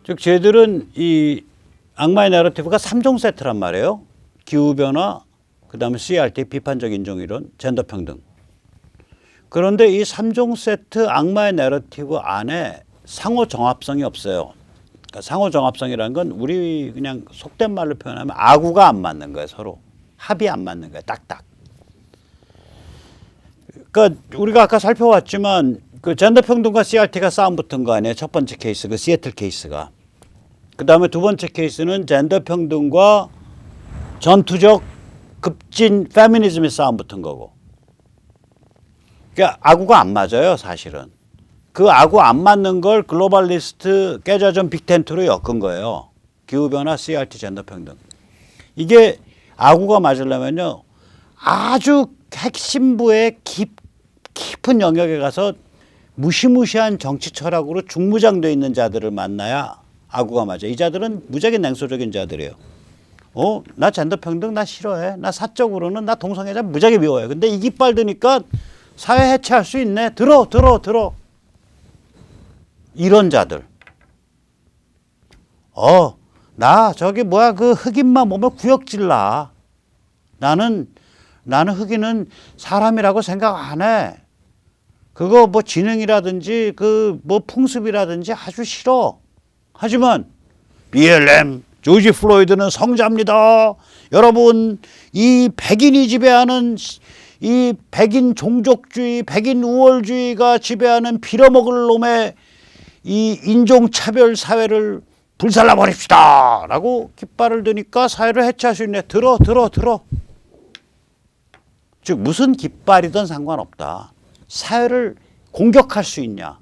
즉 쟤들은 이 악마의 내러티브가 3종 세트란 말이에요. 기후변화, 그 다음에 CRT, 비판적 인종이론, 젠더 평등. 그런데 이 3종 세트 악마의 내러티브 안에 상호 정합성이 없어요. 그러니까 상호 정합성이라는 건 우리 그냥 속된 말로 표현하면 아구가 안 맞는 거예요. 서로. 합이 안 맞는 거예요. 딱딱. 그러니까 우리가 아까 살펴봤지만 그 젠더 평등과 CRT가 싸움 붙은 거 아니에요. 첫 번째 케이스, 그 시애틀 케이스가. 그 다음에 두 번째 케이스는 젠더 평등과 전투적 급진 페미니즘이 싸움 붙은 거고. 그러니까 아구가 안 맞아요, 사실은. 그 아구 안 맞는 걸 글로벌리스트 깨져전 빅텐트로 엮은 거예요. 기후변화, CRT, 젠더 평등. 이게 아구가 맞으려면요, 아주 핵심부의 깊은 영역에 가서 무시무시한 정치 철학으로 중무장돼 있는 자들을 만나야 아구가 맞아. 이 자들은 무지하게 냉소적인 자들이에요. 나 젠더 평등 나 싫어해. 나 사적으로는 나 동성애자 무지하게 미워해. 근데 이 깃발 드니까 사회 해체할 수 있네. 들어. 이런 자들. 나 저기 뭐야 그 흑인만 보면 구역질나. 나는 흑인은 사람이라고 생각 안 해. 그거 뭐 지능이라든지 그 뭐 풍습이라든지 아주 싫어. 하지만 BLM, 조지 플로이드는 성자입니다. 여러분, 이 백인이 지배하는 이 백인 종족주의, 백인 우월주의가 지배하는 빌어먹을 놈의 이 인종차별 사회를 불살라 버립시다. 라고 깃발을 드니까 사회를 해체할 수 있네. 들어. 즉 무슨 깃발이든 상관없다. 사회를 공격할 수 있냐.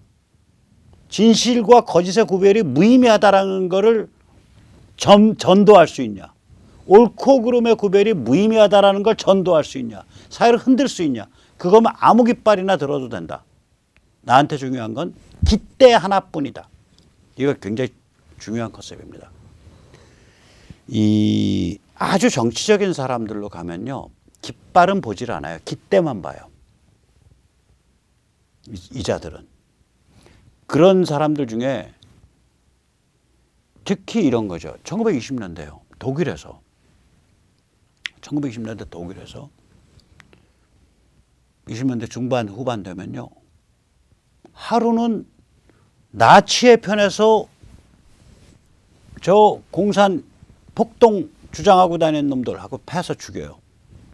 진실과 거짓의 구별이 무의미하다라는 것을 전도할 수 있냐. 옳고 그름의 구별이 무의미하다라는 걸 전도할 수 있냐. 사회를 흔들 수 있냐. 그거면 아무 깃발이나 들어도 된다. 나한테 중요한 건 깃대 하나뿐이다. 이거 굉장히 중요한 컨셉입니다. 이 아주 정치적인 사람들로 가면요. 깃발은 보질 않아요. 깃대만 봐요. 이 자들은. 그런 사람들 중에 특히 이런 거죠. 1920년대요. 독일에서 20년대 중반 후반 되면요. 하루는 나치의 편에서 저 공산 폭동 주장하고 다니는 놈들하고 패서 죽여요.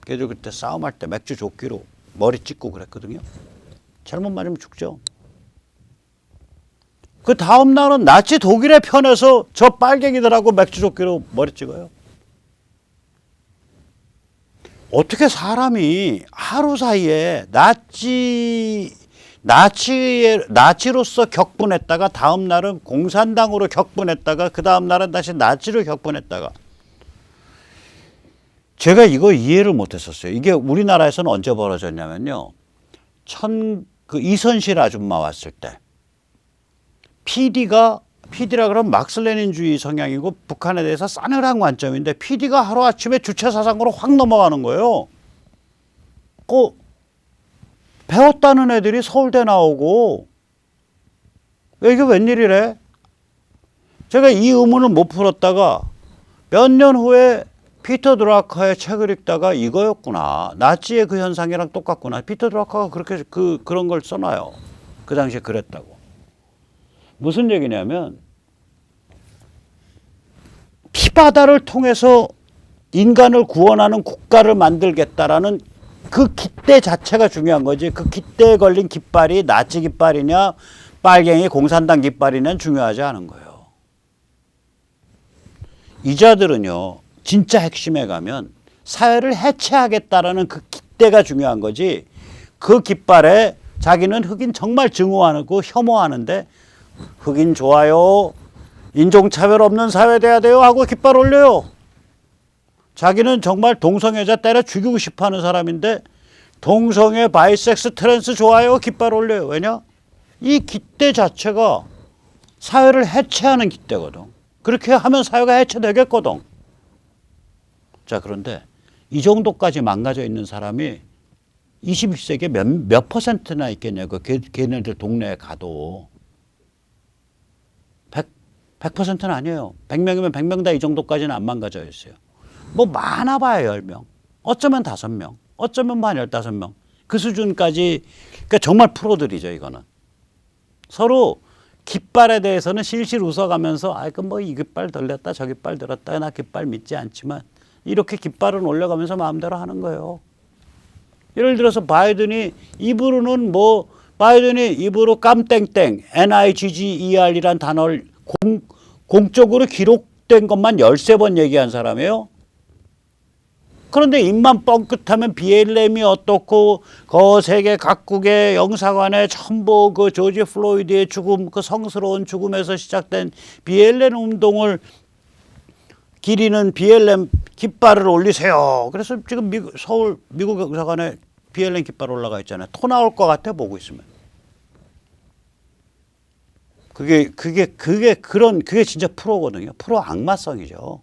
걔들 그때 싸움할 때 맥주 조끼로 머리 찍고 그랬거든요. 잘못 맞으면 죽죠. 그 다음 날은 나치 독일의 편에서 저 빨갱이들하고 맥주 조끼로 머리 찍어요. 어떻게 사람이 하루 사이에 나치로서 격분했다가 다음 날은 공산당으로 격분했다가 그 다음 날은 다시 나치로 격분했다가. 제가 이거 이해를 못했었어요. 이게 우리나라에서는 언제 벌어졌냐면요. 그 이선실 아줌마 왔을 때 PD라 그러면 막스레닌주의 성향이고 북한에 대해서 싸늘한 관점인데 PD가 하루아침에 주체사상으로 확 넘어가는 거예요. 배웠다는 애들이 서울대 나오고 이게 웬일이래? 제가 이 의문을 못 풀었다가 몇 년 후에 피터 드라커의 책을 읽다가 이거였구나. 나치의 그 현상이랑 똑같구나. 피터 드라커가 그렇게 그런 걸 써놔요. 그 당시에 그랬다고. 무슨 얘기냐면 피바다를 통해서 인간을 구원하는 국가를 만들겠다라는 그 깃대 자체가 중요한 거지. 그 깃대에 걸린 깃발이 나치 깃발이냐 빨갱이 공산당 깃발이냐는 중요하지 않은 거예요. 이 자들은요. 진짜 핵심에 가면 사회를 해체하겠다라는 그 깃대가 중요한 거지. 그 깃발에 자기는 흑인 정말 증오하고 혐오하는데 흑인 좋아요. 인종차별 없는 사회 돼야 돼요 하고 깃발 올려요. 자기는 정말 동성애자 때려 죽이고 싶어하는 사람인데 동성애, 바이섹스, 트랜스 좋아요 깃발 올려요. 왜냐? 이 깃대 자체가 사회를 해체하는 깃대거든. 그렇게 하면 사회가 해체되겠거든. 자, 그런데 이 정도까지 망가져 있는 사람이 21세기에 몇 퍼센트나 있겠냐고. 걔네들 동네에 가도 100%는 아니에요. 100명이면 100명 다 이 정도까지는 안 망가져 있어요. 뭐 많아봐야 10명, 어쩌면 5명, 어쩌면 만 15명. 그 수준까지, 그러니까 정말 프로들이죠, 이거는. 서로 깃발에 대해서는 실실 웃어가면서 뭐 이 깃발 들렸다 저 깃발 들었다 나 깃발 믿지 않지만 이렇게 깃발은 올려가면서 마음대로 하는 거예요. 예를 들어서 바이든이 입으로 깜땡땡 NIGGER이란 단어를 공적으로 기록된 것만 13번 얘기한 사람이에요. 그런데 입만 뻥끗하면 BLM이 어떻고 그 세계 각국의 영사관에 전부 그 조지 플로이드의 죽음, 그 성스러운 죽음에서 시작된 BLM 운동을 기리는 BLM 깃발을 올리세요. 그래서 지금 서울 미국 영사관에 BLM 깃발 올라가 있잖아요. 토 나올 것 같아 보고 있으면. 그게 진짜 프로거든요. 프로 악마성이죠.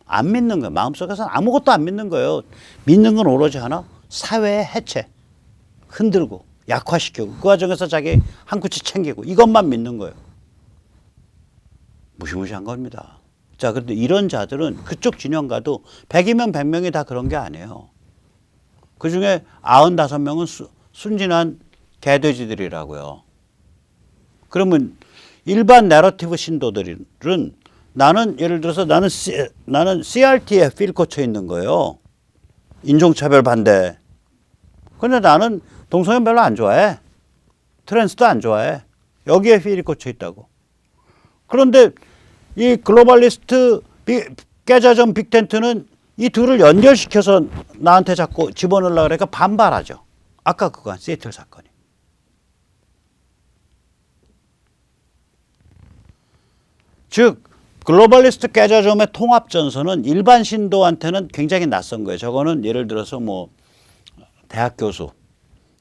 안 믿는 거예요. 마음속에서는 아무것도 안 믿는 거예요. 믿는 건 오로지 하나, 사회의 해체, 흔들고 약화시키고 그 과정에서 자기 한 구치 챙기고 이것만 믿는 거예요. 무시무시한 겁니다. 자, 그런데 이런 자들은 그쪽 진영 가도 100이면 100명이 다 그런 게 아니에요. 그중에 95명은 순진한 개돼지들이라고요. 그러면 일반 내러티브 신도들은 나는 예를 들어서 나는 CRT에 필 꽂혀 있는 거예요. 인종차별 반대. 근데 나는 동성애 별로 안 좋아해. 트랜스도 안 좋아해. 여기에 필이 꽂혀 있다고. 그런데 이 글로벌리스트 깨자점 빅텐트는 이 둘을 연결시켜서 나한테 자꾸 집어넣으려고 그러니까 반발하죠. 아까 그거 시애틀 사건이. 즉 글로벌리스트 깨자점의 통합전선은 일반 신도한테는 굉장히 낯선 거예요. 저거는 예를 들어서 뭐 대학 교수,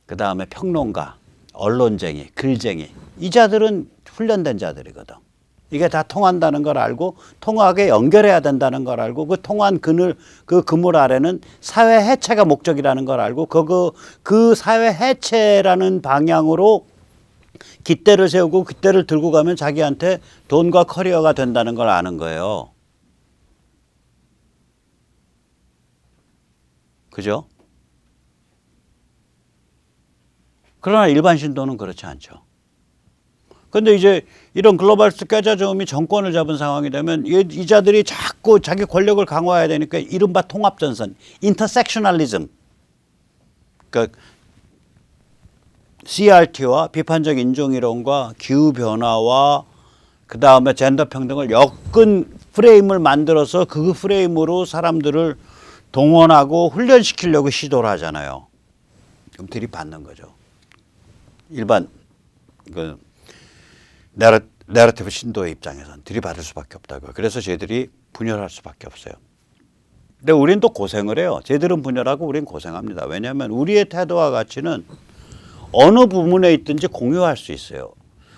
그 다음에 평론가, 언론쟁이, 글쟁이 이 자들은 훈련된 자들이거든. 이게 다 통한다는 걸 알고 통하게 연결해야 된다는 걸 알고 그 통한 그물 아래는 사회 해체가 목적이라는 걸 알고 그 사회 해체라는 방향으로 깃대를 세우고 깃대를 들고 가면 자기한테 돈과 커리어가 된다는 걸 아는 거예요. 그죠? 그러나 일반 신도는 그렇지 않죠. 근데 이제 이런 글로벌리스트 깨자점이 정권을 잡은 상황이 되면 이 자들이 자꾸 자기 권력을 강화해야 되니까 이른바 통합전선, 인터섹셔널리즘, 그러니까 CRT와 비판적 인종이론과 기후변화와 그 다음에 젠더 평등을 엮은 프레임을 만들어서 그 프레임으로 사람들을 동원하고 훈련시키려고 시도를 하잖아요. 그럼 들이받는 거죠. 일반 그 내러티브 신도의 입장에서는 들이받을 수밖에 없다고요. 그래서 쟤들이 분열할 수밖에 없어요. 근데 우린 또 고생을 해요. 쟤들은 분열하고 우린 고생합니다. 왜냐하면 우리의 태도와 가치는 어느 부분에 있든지 공유할 수 있어요.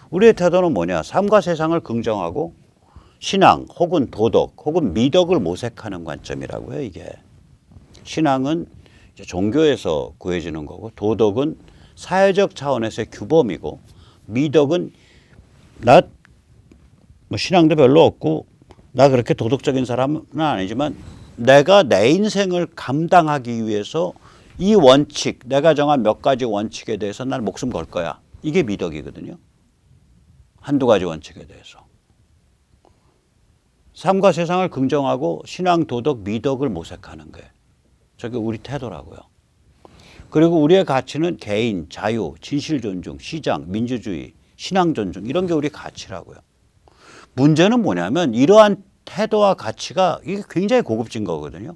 우리의 태도는 뭐냐? 삶과 세상을 긍정하고 신앙 혹은 도덕 혹은 미덕을 모색하는 관점이라고요. 이게 신앙은 이제 종교에서 구해지는 거고 도덕은 사회적 차원에서의 규범이고 미덕은 나 뭐 신앙도 별로 없고 나 그렇게 도덕적인 사람은 아니지만 내가 내 인생을 감당하기 위해서 이 원칙, 내가 정한 몇 가지 원칙에 대해서 난 목숨 걸 거야. 이게 미덕이거든요. 한두 가지 원칙에 대해서. 삶과 세상을 긍정하고 신앙, 도덕, 미덕을 모색하는 거예요. 저게 우리 태도라고요. 그리고 우리의 가치는 개인, 자유, 진실 존중, 시장, 민주주의, 신앙 존중 이런 게 우리 가치라고요. 문제는 뭐냐면 이러한 태도와 가치가 이게 굉장히 고급진 거거든요.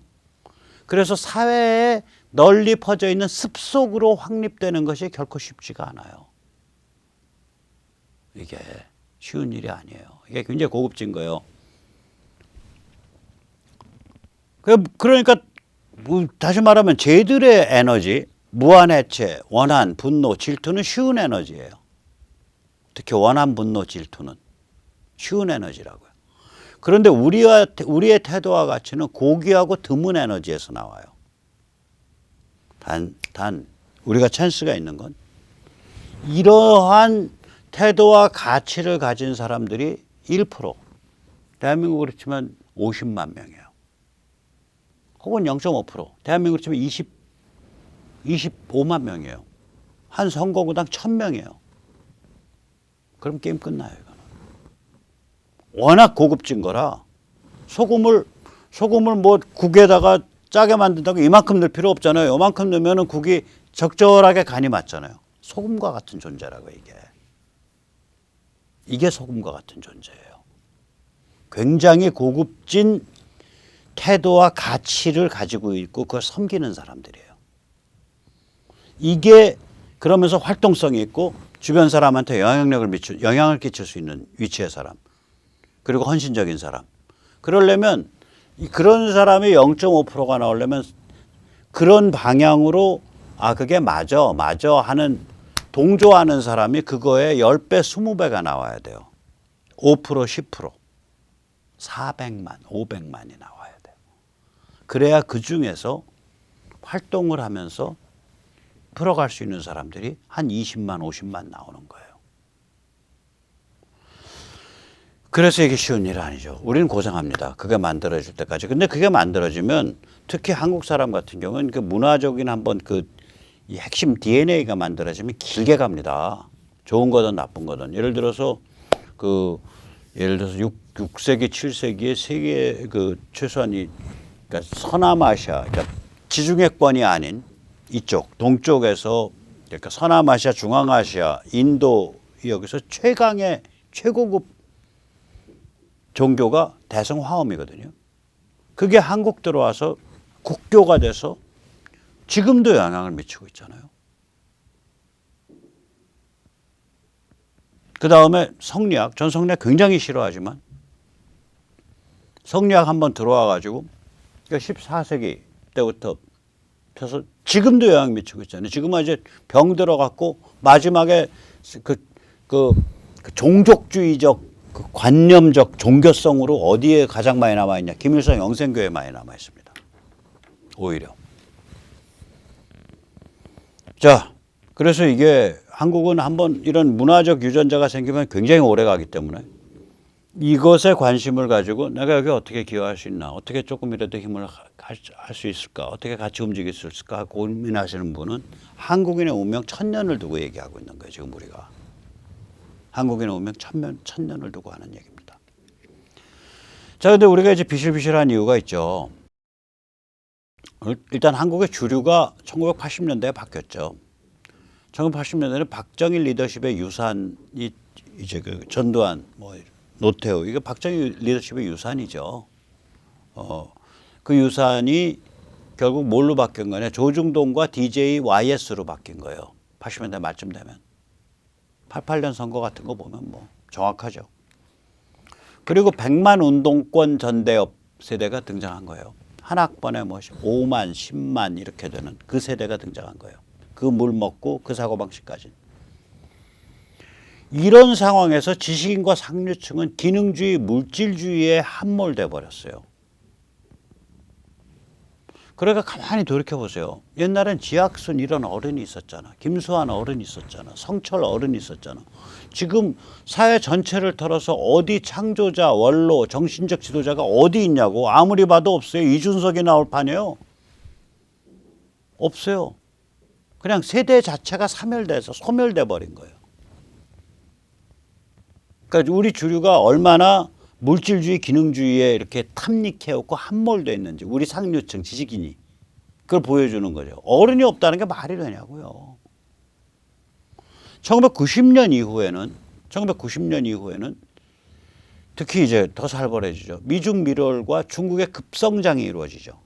그래서 사회에 널리 퍼져 있는 습속으로 확립되는 것이 결코 쉽지가 않아요. 이게 쉬운 일이 아니에요. 이게 굉장히 고급진 거예요. 그러니까 다시 말하면 쟤들의 에너지, 무한해체, 원한, 분노, 질투는 쉬운 에너지예요. 특히 원한, 분노, 질투는 쉬운 에너지라고요. 그런데 우리의 태도와 가치는 고귀하고 드문 에너지에서 나와요. 단 우리가 찬스가 있는 건 이러한 태도와 가치를 가진 사람들이 1%, 대한민국으로 치면 50만 명이에요. 혹은 0.5%. 대한민국으로 치면 25만 명이에요. 한 선거구당 1000명이에요. 그럼 게임 끝나요, 이거는. 워낙 고급진 거라 소금을 뭐 국에다가 짜게 만든다고 이만큼 넣을 필요 없잖아요. 이만큼 넣으면 국이 적절하게 간이 맞잖아요. 소금과 같은 존재라고 이게 소금과 같은 존재예요. 굉장히 고급진 태도와 가치를 가지고 있고 그걸 섬기는 사람들이에요. 이게 그러면서 활동성이 있고 주변 사람한테 영향을 끼칠 수 있는 위치의 사람. 그리고 헌신적인 사람. 그러려면 그런 사람이 0.5%가 나오려면 그런 방향으로 그게 맞아 하는 동조하는 사람이 그거에 10배, 20배가 나와야 돼요. 5%, 10%. 400만, 500만이 나와야 돼요. 그래야 그 중에서 활동을 하면서 풀어갈 수 있는 사람들이 한 20만, 50만 나오는 거예요. 그래서 이게 쉬운 일 아니죠. 우리는 고생합니다. 그게 만들어질 때까지. 근데 그게 만들어지면 특히 한국 사람 같은 경우는 그 문화적인 한번 이 핵심 DNA가 만들어지면 길게 갑니다. 좋은 거든 나쁜 거든. 예를 들어서 6세기, 7세기에 세계 최소한 그러니까 서남아시아, 그러니까 지중해권이 아닌 이쪽 동쪽에서 그러니까 서남아시아, 중앙아시아, 인도 여기서 최강의 최고급 종교가 대성화엄이거든요. 그게 한국 들어와서 국교가 돼서 지금도 영향을 미치고 있잖아요. 그 다음에 성리학, 전 성리학 굉장히 싫어하지만 성리학 한번 들어와 가지고 14세기 때부터 펴서 지금도 영향 미치고 있잖아요. 지금은 이제 병 들어갔고 마지막에 그 종족주의적 관념적 종교성으로 어디에 가장 많이 남아 있냐? 김일성 영생교회에 많이 남아 있습니다. 오히려. 자, 그래서 이게 한국은 한번 이런 문화적 유전자가 생기면 굉장히 오래 가기 때문에 이것에 관심을 가지고 내가 여기 어떻게 기여할 수 있나, 어떻게 조금이라도 힘을 할 수 있을까, 어떻게 같이 움직일 수 있을까 고민하시는 분은 한국인의 운명 1000년을 두고 얘기하고 있는 거예요. 지금 우리가. 한국인의 운명 1000년을 두고 하는 얘기입니다. 자, 근데 우리가 이제 비실비실한 이유가 있죠. 일단 한국의 주류가 1980년대에 바뀌었죠. 1980년대에는 박정희 리더십의 유산이 이제 전두환, 노태우, 이게 박정희 리더십의 유산이죠. 그 유산이 결국 뭘로 바뀐 거냐? 조중동과 DJ YS로 바뀐 거예요. 80년대 말쯤 되면. 88년 선거 같은 거 보면 정확하죠. 그리고 100만 운동권 전대업 세대가 등장한 거예요. 한 학번에 5만, 10만 이렇게 되는 그 세대가 등장한 거예요. 그 물 먹고 그 사고방식까지. 이런 상황에서 지식인과 상류층은 기능주의, 물질주의에 함몰돼 버렸어요. 그러니까 가만히 돌이켜보세요. 옛날엔 지학순 이런 어른이 있었잖아. 김수환 어른이 있었잖아. 성철 어른이 있었잖아. 지금 사회 전체를 털어서 어디 창조자, 원로, 정신적 지도자가 어디 있냐고. 아무리 봐도 없어요. 이준석이 나올 판이에요. 없어요. 그냥 세대 자체가 소멸돼 버린 거예요. 그러니까 우리 주류가 얼마나 물질주의, 기능주의에 이렇게 탐닉해왔고 함몰되어 있는지 우리 상류층 지식인이 그걸 보여주는 거죠. 어른이 없다는 게 말이 되냐고요. 1990년 이후에는 특히 이제 더 살벌해지죠. 미중 밀월과 중국의 급성장이 이루어지죠.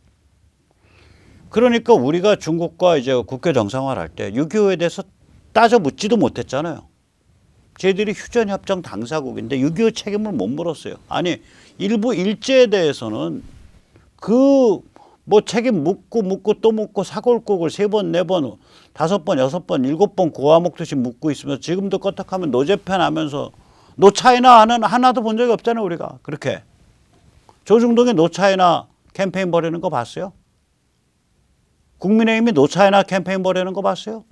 그러니까 우리가 중국과 이제 국교 정상화를 할 때 6.25에 대해서 따져 묻지도 못했잖아요. 쟤들이 휴전협정 당사국인데 6.25 책임을 못 물었어요. 아니, 일부 일제에 대해서는 책임 묻고 또 묻고 사골국을 3번, 4번, 5번, 6번, 7번 고아먹듯이 묻고 있으면서 지금도 껐떡하면 노재팬 하면서 노차이나 하나도 본 적이 없잖아요, 우리가. 그렇게. 조중동에 노차이나 캠페인 벌이는 거 봤어요? 국민의힘이 노차이나 캠페인 벌이는 거 봤어요?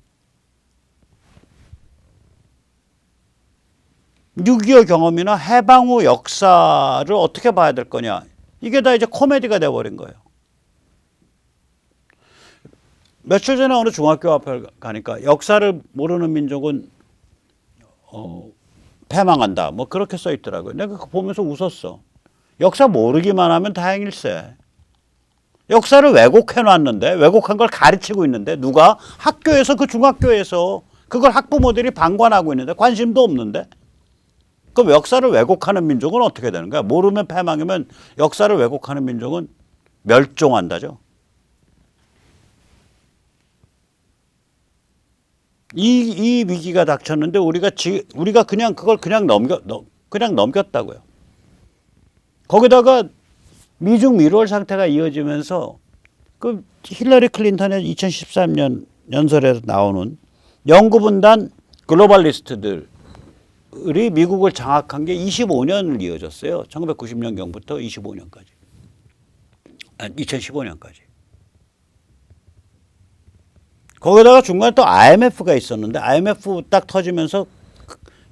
6.25 경험이나 해방 후 역사를 어떻게 봐야 될 거냐. 이게 다 이제 코미디가 돼버린 거예요. 며칠 전에 어느 중학교 앞에 가니까 역사를 모르는 민족은 패망한다. 뭐 그렇게 써 있더라고요. 내가 그거 보면서 웃었어. 역사 모르기만 하면 다행일세. 역사를 왜곡해 놨는데, 왜곡한 걸 가르치고 있는데, 누가? 학교에서, 그 중학교에서 그걸 학부모들이 방관하고 있는데 관심도 없는데. 그럼 역사를 왜곡하는 민족은 어떻게 되는 거야? 모르면 패망이면 역사를 왜곡하는 민족은 멸종한다죠. 이 위기가 닥쳤는데 우리가 그냥 그걸 그냥 넘겼다고요. 거기다가 미중 밀월 상태가 이어지면서 그 힐러리 클린턴의 2013년 연설에서 나오는 영구분단 글로벌리스트들이 미국을 장악한 게 25년을 이어졌어요. 1990년경부터 25년까지. 2015년까지. 거기다가 중간에 또 IMF가 있었는데 IMF 딱 터지면서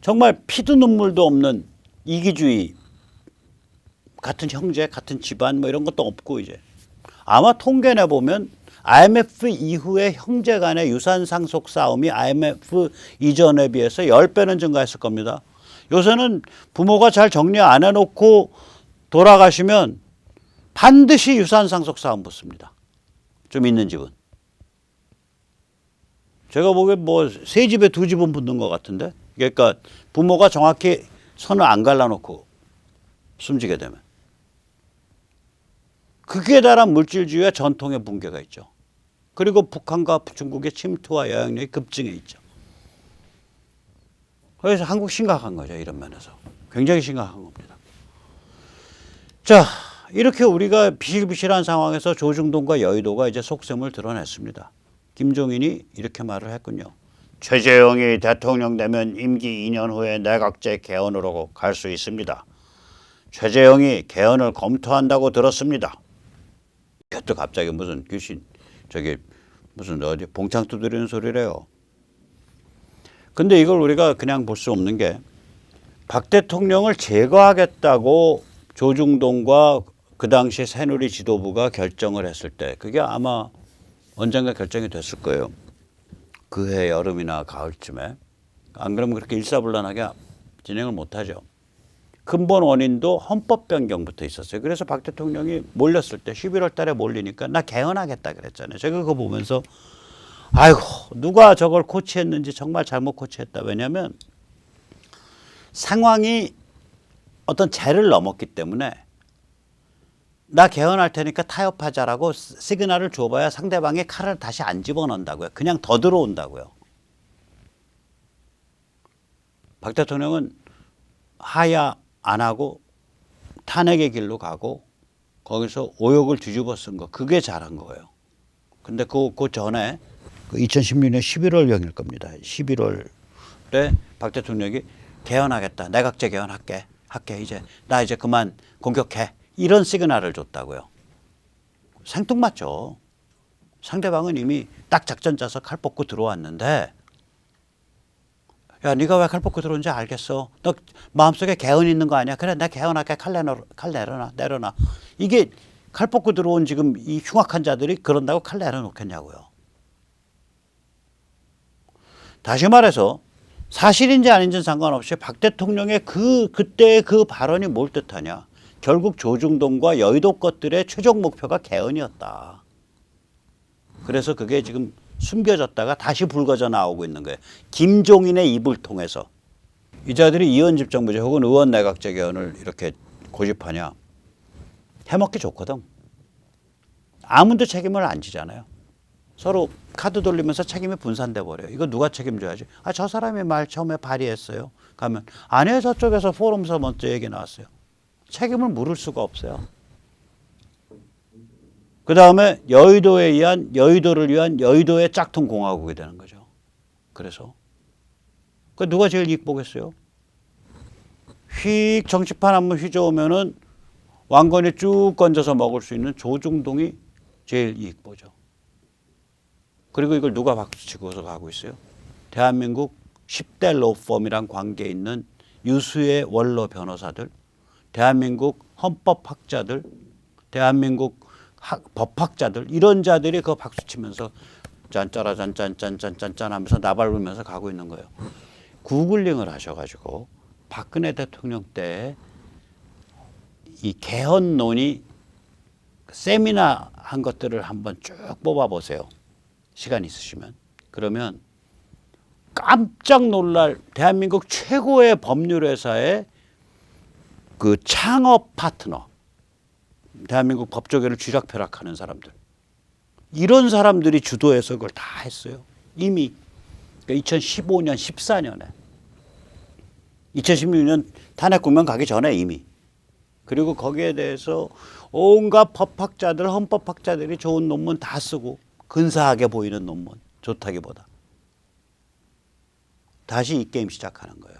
정말 피도 눈물도 없는 이기주의, 같은 형제, 같은 집안 뭐 이런 것도 없고 이제 아마 통계 내보면 IMF 이후에 형제 간의 유산 상속 싸움이 IMF 이전에 비해서 10배는 증가했을 겁니다. 요새는 부모가 잘 정리 안 해놓고 돌아가시면 반드시 유산 상속 싸움 붙습니다. 좀 있는 집은. 제가 보기엔 뭐 세 집에 두 집은 붙는 것 같은데. 그러니까 부모가 정확히 선을 안 갈라놓고 숨지게 되면. 극에 달한 물질주의와 전통의 붕괴가 있죠. 그리고 북한과 중국의 침투와 영향력이 급증해 있죠. 그래서 한국 심각한 거죠. 이런 면에서. 굉장히 심각한 겁니다. 자, 이렇게 우리가 비실비실한 상황에서 조중동과 여의도가 이제 속셈을 드러냈습니다. 김종인이 이렇게 말을 했군요. 최재형이 대통령 되면 임기 2년 후에 내각제 개헌으로 갈 수 있습니다. 최재형이 개헌을 검토한다고 들었습니다. 또 갑자기 무슨 귀신, 무슨 어디 봉창 두드리는 소리래요. 근데 이걸 우리가 그냥 볼 수 없는 게 박 대통령을 제거하겠다고 조중동과 그 당시 새누리 지도부가 결정을 했을 때 그게 아마 언젠가 결정이 됐을 거예요. 그해 여름이나 가을쯤에. 안 그러면 그렇게 일사불란하게 진행을 못하죠. 근본 원인도 헌법 변경부터 있었어요. 그래서 박 대통령이 몰렸을 때 11월 달에 몰리니까 나 개헌하겠다 그랬잖아요. 제가 그거 보면서 아이고 누가 저걸 코치했는지 정말 잘못 코치했다. 왜냐하면 상황이 어떤 재를 넘었기 때문에 나 개헌할 테니까 타협하자라고 시그널을 줘봐야 상대방이 칼을 다시 안 집어넣는다고요. 그냥 더 들어온다고요. 박 대통령은 하야 안 하고 탄핵의 길로 가고 거기서 오역을 뒤집어 쓴 거. 그게 잘한 거예요. 근데 그 전에 2016년 11월경일 겁니다. 11월에 박 대통령이 개헌하겠다. 내각제 개헌할게. 이제 나 이제 그만 공격해. 이런 시그널을 줬다고요. 생뚱맞죠. 상대방은 이미 딱 작전 짜서 칼 뽑고 들어왔는데 야 네가 왜 칼 뽑고 들어온지 알겠어. 너 마음속에 개헌 있는 거 아니야. 그래 나 개헌할게. 칼 내려놔. 이게 칼 뽑고 들어온 지금 이 흉악한 자들이 그런다고 칼 내려놓겠냐고요. 다시 말해서 사실인지 아닌지는 상관없이 박 대통령의 그때의 그 발언이 뭘 뜻하냐. 결국 조중동과 여의도 것들의 최종 목표가 개헌이었다. 그래서 그게 지금 숨겨졌다가 다시 불거져 나오고 있는 거예요. 김종인의 입을 통해서. 이 자들이 이원집정부제 혹은 의원 내각제 개헌을 이렇게 고집하냐. 해먹기 좋거든. 아무도 책임을 안 지잖아요. 서로 카드 돌리면서 책임이 분산돼 버려요. 이거 누가 책임져야지. 저 사람이 말 처음에 발의했어요. 가면 아니에요. 저쪽에서 포럼에서 먼저 얘기 나왔어요. 책임을 물을 수가 없어요. 그 다음에 여의도를 위한 여의도의 짝퉁 공화국이 되는 거죠. 그래서 누가 제일 이익 보겠어요? 휙 정치판 한번 휘저으면은 왕건이 쭉 건져서 먹을 수 있는 조중동이 제일 이익 보죠. 그리고 이걸 누가 박수치고서 가고 있어요? 대한민국 10대 로펌이랑 관계 있는 유수의 원로 변호사들, 대한민국 헌법학자들, 대한민국 법학자들 이런 자들이 그 박수 치면서 짠짜라 짠짠짠짠짠짠 하면서 나발불면서 가고 있는 거예요. 구글링을 하셔가지고 박근혜 대통령 때 이 개헌론이 세미나 한 것들을 한번 쭉 뽑아보세요. 시간 있으시면. 그러면 깜짝 놀랄 대한민국 최고의 법률회사의 그 창업 파트너, 대한민국 법조계를 쥐락펴락하는 사람들, 이런 사람들이 주도해서 그걸 다 했어요. 이미 2015년, 14년에 2016년 탄핵 국면 가기 전에 이미. 그리고 거기에 대해서 온갖 법학자들, 헌법학자들이 좋은 논문 다 쓰고 근사하게 보이는 논문, 좋다기보다. 다시 이 게임 시작하는 거예요.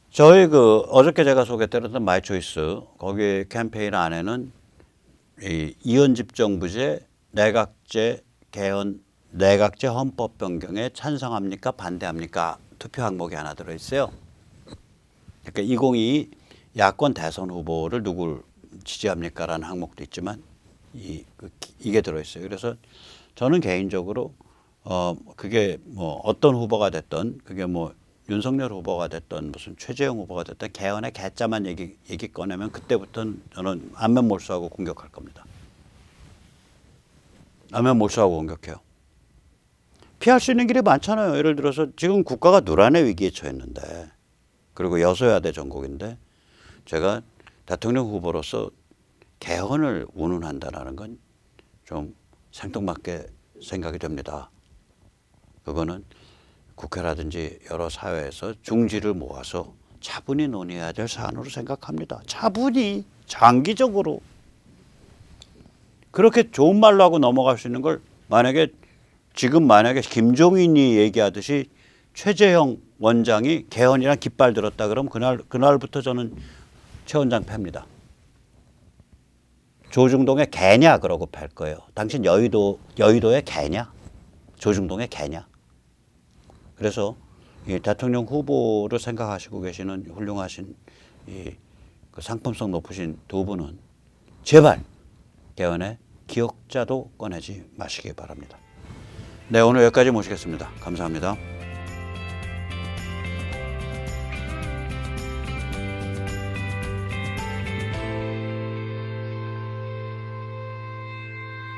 저희 그 어저께 제가 소개드렸던 마이초이스 거기 캠페인 안에는 이 이원집 정부제 내각제 개헌, 내각제 헌법 변경에 찬성합니까? 반대합니까? 투표 항목이 하나 들어있어요. 그러니까 2022 야권 대선 후보를 누굴 지지합니까라는 항목도 있지만 이게 들어있어요. 그래서 저는 개인적으로 그게 뭐 어떤 후보가 됐던 그게 뭐 윤석열 후보가 됐던 무슨 최재형 후보가 됐던 개헌의 개자만 얘기 꺼내면 그때부터는 저는 안면 몰수하고 공격할 겁니다. 안면 몰수하고 공격해요. 피할 수 있는 길이 많잖아요. 예를 들어서 지금 국가가 누란의 위기에 처했는데 그리고 여소야대 전국인데 제가 대통령 후보로서 개헌을 운운한다는 건 좀 생뚱맞게 생각이 됩니다. 그거는 국회라든지 여러 사회에서 중지를 모아서 차분히 논의해야 될 사안으로 생각합니다. 차분히 장기적으로. 그렇게 좋은 말로 하고 넘어갈 수 있는 걸 지금 만약에 김종인이 얘기하듯이 최재형 원장이 개헌이랑 깃발 들었다 그러면 그날부터 저는 최 원장 팹니다. 조중동의 개냐 그러고 팰 거예요. 당신 여의도의 개냐? 조중동의 개냐? 그래서 이 대통령 후보를 생각하시고 계시는 훌륭하신 그 상품성 높으신 두 분은 제발 개헌의 기억자도 꺼내지 마시기 바랍니다. 네, 오늘 여기까지 모시겠습니다. 감사합니다.